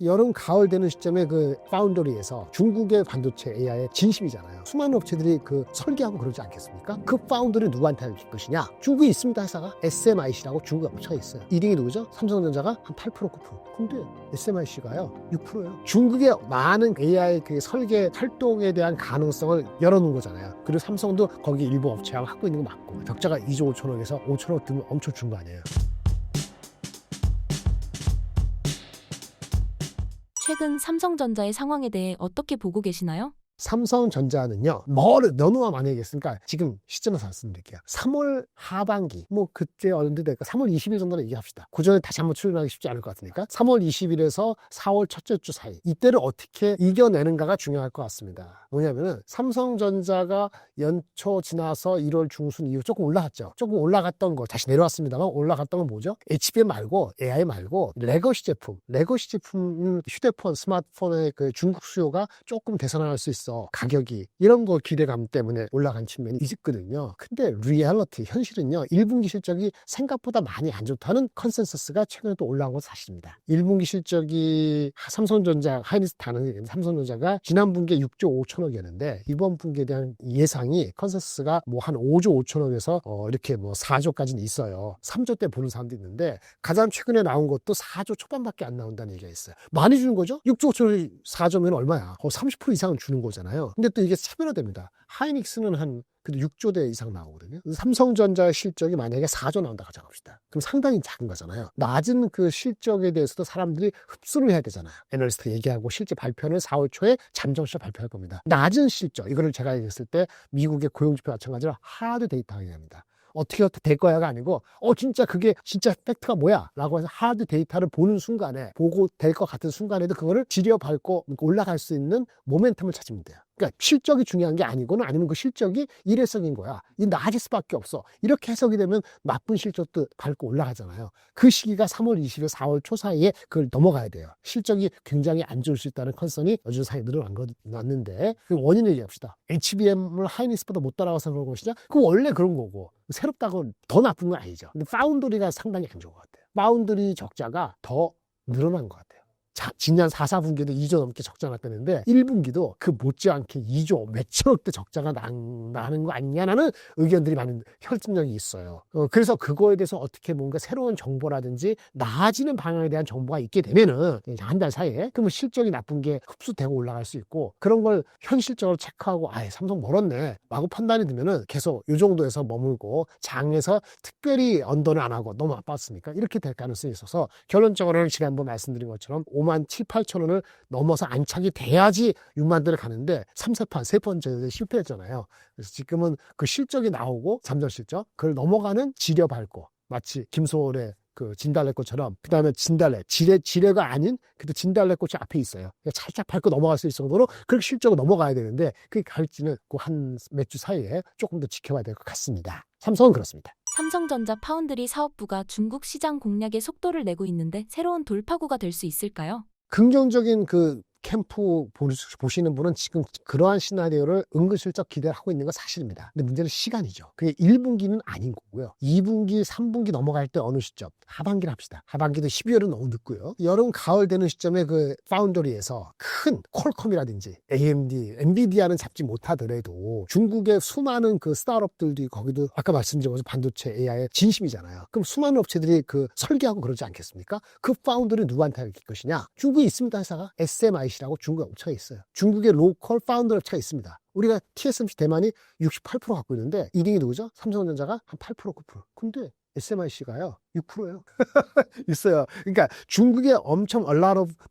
여름 가을 되는 시점에 그 파운더리에서 중국의 반도체 AI의 진심이잖아요. 수많은 업체들이 그 설계하고 그러지 않겠습니까? 그 파운더리 누구한테 할 것이냐? 중국에 있습니다. 회사가 SMIC라고 중국에 업체가 있어요. 1등이 누구죠? 삼성전자가 한 8% 9%. 근데 SMIC가요 6%예요. 중국의 많은 AI 그 설계 활동에 대한 가능성을 열어놓은 거잖아요. 그리고 삼성도 거기 일부 업체하고 하고 있는 거 맞고, 적자가 2조 5천억에서 5천억 뜨면 엄청 준 거 아니에요. 최근 삼성전자의 상황에 대해 어떻게 보고 계시나요? 삼성전자는요, 뭐를 너무나 많이 얘기했으니까 지금 시점에서 말씀드릴게요. 3월 하반기, 뭐 그때 언제 될까? 3월 20일 정도는 얘기합시다. 그 전에 다시 한번 출연하기 쉽지 않을 것 같으니까 3월 20일에서 4월 첫째 주 사이, 이때를 어떻게 이겨내는가가 중요할 것 같습니다. 뭐냐면은 삼성전자가 연초 지나서 1월 중순 이후 조금 올라갔죠. 조금 올라갔던 거 다시 내려왔습니다만, 올라갔던 건 뭐죠? HBM 말고 AI 말고 레거시 제품, 휴대폰, 스마트폰의 그 중국 수요가 조금 개선할 수 있어. 가격이 이런 거 기대감 때문에 올라간 측면이 있거든요. 근데 리얼리티, 현실은요, 1분기 실적이 생각보다 많이 안 좋다는 컨센서스가 최근에 또 올라온 건 사실입니다. 1분기 실적이 삼성전자, 하이닉스타는 삼성전자가 지난 분기에 6조 5천억이었는데 이번 분기에 대한 예상이 컨센서스가 뭐 한 5조 5천억에서 이렇게 뭐 4조까지는 있어요. 3조 대 보는 사람도 있는데 가장 최근에 나온 것도 4조 초반밖에 안 나온다는 얘기가 있어요. 많이 주는 거죠? 6조 5천억이 4조면 얼마야? 30% 이상은 주는 거잖아요. 근데 또 이게 차별화됩니다. 하이닉스는 한 그래도 6조 대 이상 나오거든요. 삼성전자의 실적이 만약에 4조 나온다 가정합시다. 그럼 상당히 작은 거잖아요. 낮은 그 실적에 대해서도 사람들이 흡수를 해야 되잖아요. 애널리스트 얘기하고 실제 발표는 4월 초에 잠정시에 발표할 겁니다. 낮은 실적, 이거를 제가 얘기했을 때 미국의 고용지표 마찬가지로 하드 데이터가 얘기합니다. 어떻게 될 거야가 아니고 진짜 그게 진짜 팩트가 뭐야 라고 해서 하드 데이터를 보는 순간에, 보고 될 것 같은 순간에도 그거를 지려밟고 올라갈 수 있는 모멘텀을 찾으면 돼요. 그러니까 실적이 중요한 게 아니고는, 아니면 그 실적이 일회성인 거야, 이 낮을 수밖에 없어, 이렇게 해석이 되면 나쁜 실적도 밟고 올라가잖아요. 그 시기가 3월 20일 4월 초 사이에 그걸 넘어가야 돼요. 실적이 굉장히 안 좋을 수 있다는 컨선이 요즘 사이에 늘어났는데, 그 원인을 얘기합시다. HBM을 하이닉스보다 못 따라가서 그런 것이냐? 그거 원래 그런 거고, 새롭다고 더 나쁜 건 아니죠. 근데 파운드리가 상당히 안 좋은 것 같아요. 파운드리 적자가 더 늘어난 것 같아요. 자, 지난 4, 4분기도 2조 넘게 적자 났다는데 1분기도 그 못지않게 2조 몇천억대 적자가 나는 거 아니냐라는 의견들이 많은 혈증력이 있어요. 그래서 그거에 대해서 어떻게 뭔가 새로운 정보라든지 나아지는 방향에 대한 정보가 있게 되면은 한 달 사이에 그러면 실적이 나쁜 게 흡수되고 올라갈 수 있고, 그런 걸 현실적으로 체크하고 삼성 멀었네 라고 판단이 들면은 계속 이 정도에서 머물고, 장에서 특별히 언더는 안 하고 너무 아팠으니까 이렇게 될 가능성이 있어서, 결론적으로는 지난번 말씀드린 것처럼 5만 7, 8천 원을 넘어서 안착이 돼야지 6만 대를 가는데 3번 전에 실패했잖아요. 그래서 지금은 그 실적이 나오고, 잠정 실적, 그걸 넘어가는 지려 밟고, 마치 김소월의 그 진달래꽃처럼, 그 다음에 지뢰가 아닌 그래도 진달래꽃이 앞에 있어요. 살짝 밟고 넘어갈 수 있을 정도로 그렇게 실적으로 넘어가야 되는데, 그게 갈지는 그 한 몇 주 사이에 조금 더 지켜봐야 될 것 같습니다. 삼성은 그렇습니다. 삼성전자 파운드리 사업부가 중국 시장 공략에 속도를 내고 있는데 새로운 돌파구가 될 수 있을까요? 긍정적인 그 캠프 보시는 분은 지금 그러한 시나리오를 은근슬쩍 기대를 하고 있는 건 사실입니다. 근데 문제는 시간이죠. 그게 1분기는 아닌 거고요. 2분기, 3분기 넘어갈 때 어느 시점? 하반기를 합시다. 하반기도 12월은 너무 늦고요. 여름, 가을 되는 시점에 그 파운더리에서 큰 퀄컴이라든지 AMD, 엔비디아는 잡지 못하더라도 중국의 수많은 그 스타트업들도 거기도 아까 말씀드린 것처럼 반도체 AI의 진심이잖아요. 그럼 수많은 업체들이 그 설계하고 그러지 않겠습니까? 그 파운더리 누구한테 할 것이냐? 중국에 있습니다. 회사가 SMIC라고 중국에 업체가 있어요. 중국의 로컬 파운더 업체가 있습니다. 우리가 TSMC 대만이 68% 갖고 있는데 2등이 누구죠? 삼성전자가 한 8%, 9%. 근데 SMIC가요 6%예요. 있어요. 그러니까 중국에 엄청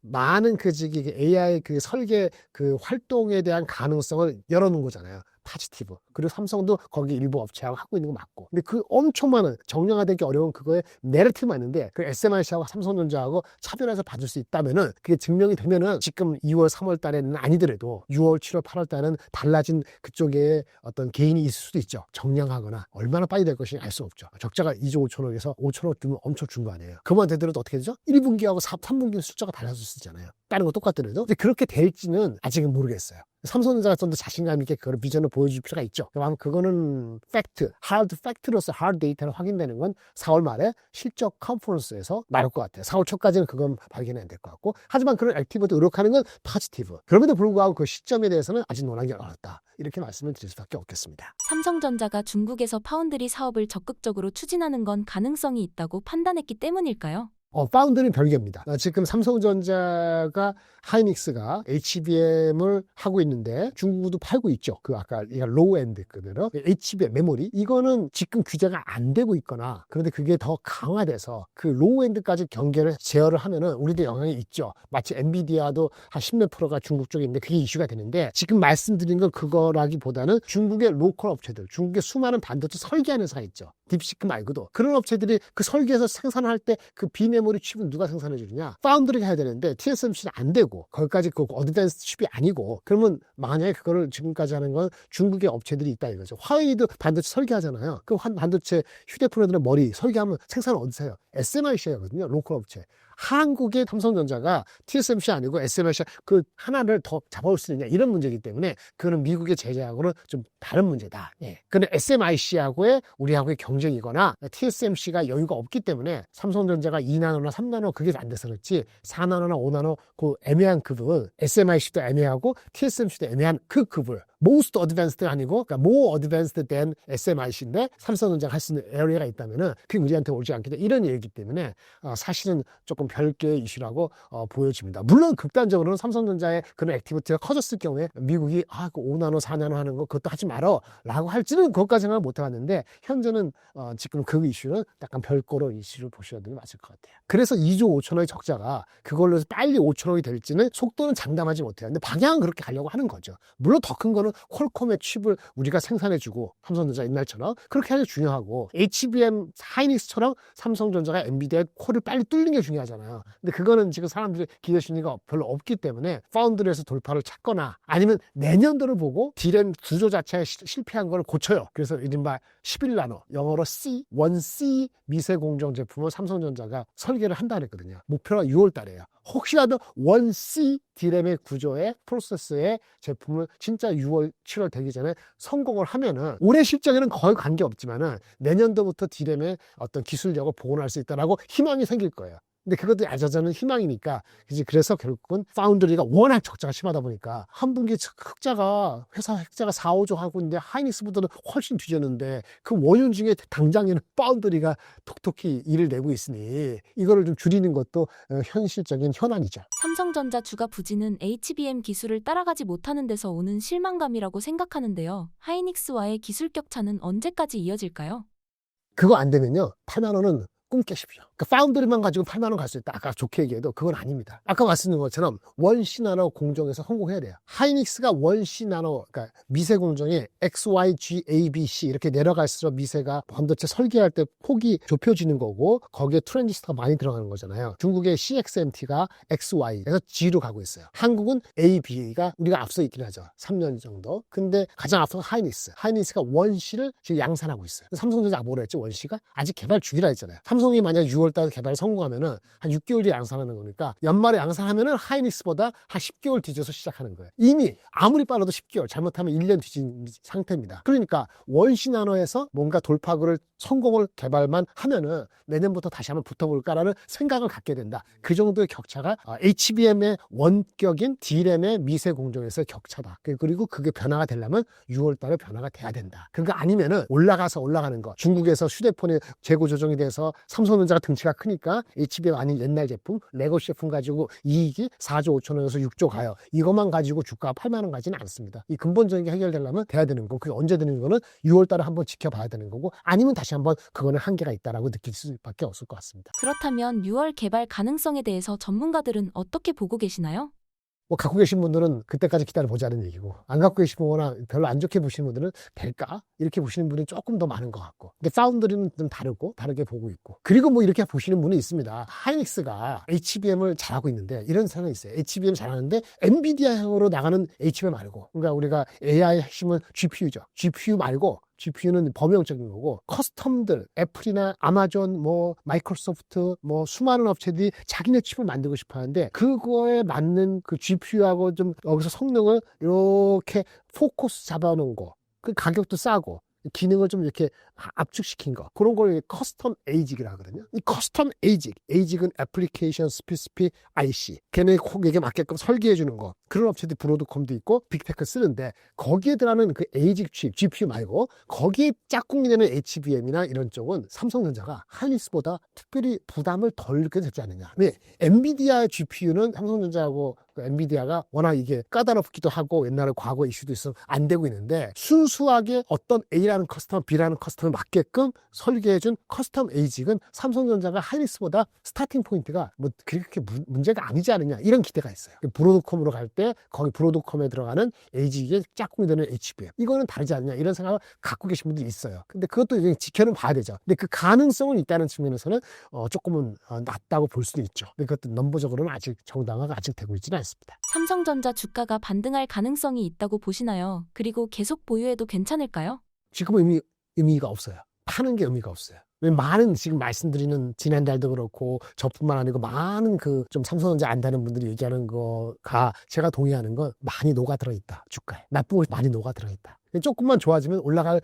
많은 그 AI 그 설계 그 활동에 대한 가능성을 열어놓은 거잖아요. 파지티브. 그리고 삼성도 거기 일부 업체하고 하고 있는 거 맞고. 근데 그 엄청 많은, 정량화되기 어려운 그거에 내러티브가 있는데, 그 SMIC하고 삼성전자하고 차별해서 받을 수 있다면은, 그게 증명이 되면은 지금 2월, 3월 달에는 아니더라도 6월, 7월, 8월 달에는 달라진 그쪽에 어떤 개인이 있을 수도 있죠. 정량하거나 얼마나 빨리 될 것인지 알 수 없죠. 적자가 2조 5천억에서 5천억 뜨면 엄청 준 거 아니에요. 그만 되더라도 어떻게 되죠? 1분기하고 3분기는 숫자가 달라질 수 있잖아요. 다른 거 똑같더라도. 근데 그렇게 될지는 아직은 모르겠어요. 삼성전자가 좀 더 자신감 있게 그걸 비전을 보여줄 필요가 있죠. 그럼 그거는 팩트, 하드 팩트로서 하드 데이터를 확인되는 건 4월 말에 실적 컨퍼런스에서 나올 것 같아요. 4월 초까지는 그건 발견해야 될 것 같고, 하지만 그런 액티브도 의혹하는 건 포지티브. 그럼에도 불구하고 그 시점에 대해서는 아직 논하기 어렵다. 이렇게 말씀을 드릴 수밖에 없겠습니다. 삼성전자가 중국에서 파운드리 사업을 적극적으로 추진하는 건 가능성이 있다고 판단했기 때문일까요? 파운드는 별개입니다. 지금 삼성전자가 하이닉스가 HBM을 하고 있는데 중국도 팔고 있죠. 그 아까 로우엔드 급으로 HBM 메모리 이거는 지금 규제가 안 되고 있거나 그런데 그게 더 강화돼서 그 로우엔드까지 경계를 제어를 하면은 우리도 영향이 있죠. 마치 엔비디아도 한 10몇 프로가 중국 쪽에 있는데 그게 이슈가 되는데 지금 말씀드린 건 그거라기보다는 중국의 로컬 업체들, 중국의 수많은 반도체 설계하는 회사 있죠. 딥시크 말고도 그런 업체들이 그 설계해서 생산할 때 그 비메모리 칩은 누가 생산해 주느냐? 파운드리가 해야 되는데 TSMC는 안 되고 거기까지 그 어드밴스 칩이 아니고 그러면 만약에 그거를 지금까지 하는 건 중국의 업체들이 있다 이거죠. 화웨이도 반도체 설계하잖아요. 그 반도체 휴대폰에들 머리 설계하면 생산은 어디서 해요? SMIC거든요. 로컬 업체. 한국의 삼성전자가 TSMC 아니고 SMIC 그 하나를 더 잡아올 수 있느냐 이런 문제이기 때문에 그거는 미국의 제재하고는 좀 다른 문제다. 예. 근데 SMIC하고의 우리하고의 경쟁이거나 TSMC가 여유가 없기 때문에 삼성전자가 2나노나 3나노 그게 안 돼서 그렇지 4나노나 5나노 그 애매한 급은 SMIC도 애매하고 TSMC도 애매한 그 급을 most advanced가 아니고 그러니까 more advanced than SMIC인데 삼성전자가 할 수 있는 에어리어가 있다면은 그게 우리한테 오지 않겠다 이런 얘기이기 때문에 사실은 조금 별개의 이슈라고 보여집니다. 물론 극단적으로는 삼성전자의 그런 액티비티가 커졌을 경우에 미국이 그 5나노 4나노 하는 거 그것도 하지 말어 라고 할지는 그것까지 생각을 못 해봤는데 현재는 지금 그 이슈는 약간 별도로 이슈를 보셔야 되는 게 맞을 것 같아요. 그래서 2조 5천억의 적자가 그걸로 해서 빨리 5천억이 될지는 속도는 장담하지 못해요. 근데 방향은 그렇게 가려고 하는 거죠. 물론 더 큰 거는 퀄컴의 칩을 우리가 생산해주고 삼성전자 옛날처럼 그렇게 하는 게 중요하고 HBM 하이닉스처럼 삼성전자가 엔비디아의 코를 빨리 뚫는 게 중요하잖아요. 근데 그거는 지금 사람들이 기대 심리가 별로 없기 때문에 파운드리에서 돌파를 찾거나 아니면 내년도를 보고 디램 구조 자체에 실패한 걸 고쳐요. 그래서 이른바 11나노 영어로 C, 1C 미세 공정 제품을 삼성전자가 설계를 한다 그랬거든요. 목표가 6월 달이에요. 혹시라도 1C 디램의 구조의 프로세스의 제품을 진짜 6월, 7월 되기 전에 성공을 하면은 올해 실적에는 거의 관계없지만은 내년도부터 디램의 어떤 기술력을 복원할 수 있다라고 희망이 생길 거예요. 근데 그것도 아자자는 희망이니까 그래서 결국은 파운드리가 워낙 적자가 심하다 보니까 한 분기 회사 흑자가 4, 5조 하고 있는데 하이닉스보다는 훨씬 뒤졌는데 그 원인 중에 당장에는 파운드리가 톡톡히 일을 내고 있으니 이거를 좀 줄이는 것도 현실적인 현안이죠. 삼성전자 주가 부진은 HBM 기술을 따라가지 못하는 데서 오는 실망감이라고 생각하는데요. 하이닉스와의 기술 격차는 언제까지 이어질까요? 그거 안 되면요 8만 원은 꿈 깨십시오. 그러니까 파운드리만 가지고 8만 원 갈 수 있다. 아까 좋게 얘기해도 그건 아닙니다. 아까 말씀드린 것처럼 1C 나노 공정에서 성공해야 돼요. 하이닉스가 1C 나노 그러니까 미세 공정이 X, Y, G, A, B, C 이렇게 내려갈수록 미세가 반도체 설계할 때 폭이 좁혀지는 거고 거기에 트랜지스터가 많이 들어가는 거잖아요. 중국의 CXMT가 X, Y에서 G로 가고 있어요. 한국은 A, B가 우리가 앞서 있긴 하죠. 3년 정도. 근데 가장 앞서는 하이닉스가 1C를 지금 양산하고 있어요. 삼성전자가 뭐라 했죠? 1C가 아직 개발 중이라 했잖아요. 삼성이 만약 6월달 개발 성공하면은 한 6개월 뒤에 양산하는 거니까 연말에 양산하면은 하이닉스보다 한 10개월 뒤져서 시작하는 거예요. 이미 아무리 빨라도 10개월 잘못하면 1년 뒤진 상태입니다. 그러니까 원시 나노에서 뭔가 돌파구를 성공을 개발만 하면은 내년부터 다시 한번 붙어볼까라는 생각을 갖게 된다. 그 정도의 격차가 HBM의 원격인 D램의 미세 공정에서의 격차다. 그리고 그게 변화가 되려면 6월달에 변화가 돼야 된다. 그거 아니면은 올라가는 거. 중국에서 휴대폰이 재고 조정이 돼서 삼성전자가 등치가 크니까 HBM 아닌 옛날 제품, 레거시 제품 가지고 이익이 4조 5천원에서 6조 가요. 이것만 가지고 주가가 8만 원 가지는 않습니다. 이 근본적인 게 해결되려면 돼야 되는 거. 그게 언제 되는 거는 6월달에 한번 지켜봐야 되는 거고 아니면 다시 한번 그거는 한계가 있다라고 느낄 수밖에 없을 것 같습니다. 그렇다면 6월 개발 가능성에 대해서 전문가들은 어떻게 보고 계시나요? 갖고 계신 분들은 그때까지 기다려보자는 얘기고 안 갖고 계신 거나 별로 안 좋게 보시는 분들은 될까? 이렇게 보시는 분이 조금 더 많은 것 같고 근데 파운드리는 좀 다르게 보고 있고 그리고 뭐 이렇게 보시는 분이 있습니다. 하이닉스가 HBM을 잘하고 있는데 이런 생각이 있어요. HBM 잘하는데 엔비디아형으로 나가는 HBM 말고 그러니까 우리가 AI 핵심은 GPU죠. GPU 말고 GPU는 범용적인 거고 커스텀들 애플이나 아마존 뭐 마이크로소프트 뭐 수많은 업체들이 자기네 칩을 만들고 싶어 하는데 그거에 맞는 그 GPU하고 좀 여기서 성능을 이렇게 포커스 잡아놓은 거 그 가격도 싸고 기능을 좀 이렇게 압축시킨 거 그런 걸 커스텀 에이직이라 하거든요. 이 커스텀 에이직은 애플리케이션 스페시픽 IC 걔네 거기에 맞게끔 설계해 주는 거 그런 업체들이 브로드컴도 있고 빅테크 쓰는데 거기에 들어가는 그 에이직 칩 GPU 말고 거기에 짝꿍이 되는 HBM이나 이런 쪽은 삼성전자가 하이닉스보다 특별히 부담을 덜 느껴도 되지 않느냐. 왜? 엔비디아 GPU는 삼성전자하고 엔비디아가 워낙 이게 까다롭기도 하고 옛날에 과거 이슈도 있어서 안 되고 있는데 순수하게 어떤 A라는 커스텀, B라는 커스텀에 맞게끔 설계해준 커스텀 에이직은 삼성전자가 하이닉스보다 스타팅 포인트가 뭐 그렇게 문제가 아니지 않느냐 이런 기대가 있어요. 브로드컴으로 갈 때 거기 브로드컴에 들어가는 에이직의 짝꿍이 되는 HBM 이거는 다르지 않느냐 이런 생각을 갖고 계신 분들이 있어요. 근데 그것도 이제 지켜는 봐야 되죠. 근데 그 가능성은 있다는 측면에서는 조금은 낮다고 볼 수도 있죠. 근데 그것도 넘버적으로는 아직 정당화가 아직 되고 있지는 않습니다. 삼성전자 주가가 반등할 가능성이 있다고 보시나요? 그리고 계속 보유해도 괜찮을까요? 지금은 의미가 없어요. 파는 게 의미가 없어요. 왜 많은 지금 말씀드리는 지난달도 그렇고 저뿐만 아니고 많은 그 좀 삼성전자 안다는 분들이 얘기하는 거가 제가 동의하는 건 많이 녹아들어 있다. 주가에. 나쁜 것이 많이 녹아들어 있다. 조금만 좋아지면 올라갈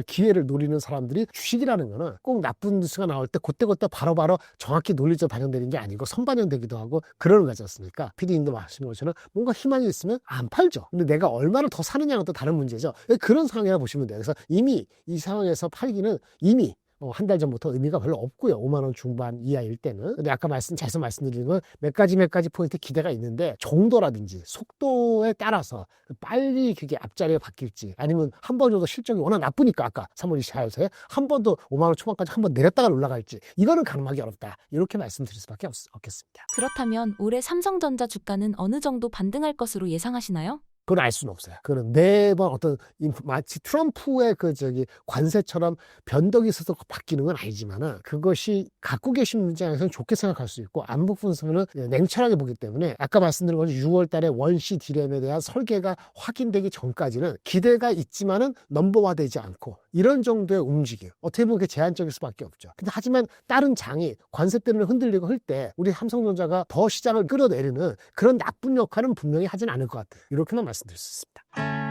기회를 노리는 사람들이 주식이라는 거는 꼭 나쁜 뉴스가 나올 때 그때 바로바로 정확히 논리적으로 반영되는 게 아니고 선반영되기도 하고 그러는 거지 않습니까? PD님도 말씀하신 것처럼 뭔가 희망이 있으면 안 팔죠. 근데 내가 얼마나 더 사느냐는 또 다른 문제죠. 그런 상황이라 보시면 돼요. 그래서 이미 이 상황에서 팔기는 이미 한 달 전부터 의미가 별로 없고요. 5만 원 중반 이하일 때는. 근데 아까 계속 말씀드린 건 몇 가지 포인트 기대가 있는데 정도라든지 속도에 따라서 빨리 그게 앞자리가 바뀔지 아니면 한 번 정도 실적이 워낙 나쁘니까 아까 3월 24일에 한 번 더 5만 원 초반까지 한 번 내렸다가 올라갈지 이거는 가늠하기 어렵다. 이렇게 말씀드릴 수밖에 없겠습니다. 그렇다면 올해 삼성전자 주가는 어느 정도 반등할 것으로 예상하시나요? 그건 알 수는 없어요. 그건 매번 마치 트럼프의 관세처럼 변덕이 있어서 바뀌는 건 아니지만은 그것이 갖고 계신 입장에서는 좋게 생각할 수 있고 안보 분석은 냉철하게 보기 때문에 아까 말씀드린 것처럼 6월 달에 원시 디램에 대한 설계가 확인되기 전까지는 기대가 있지만은 넘버화되지 않고 이런 정도의 움직임. 어떻게 보면 그게 제한적일 수밖에 없죠. 근데 하지만 다른 장이 관세 때문에 흔들리고 할 때 우리 삼성전자가 더 시장을 끌어내리는 그런 나쁜 역할은 분명히 하진 않을 것 같아요. 이렇게만 말씀드릴 수 있습니다.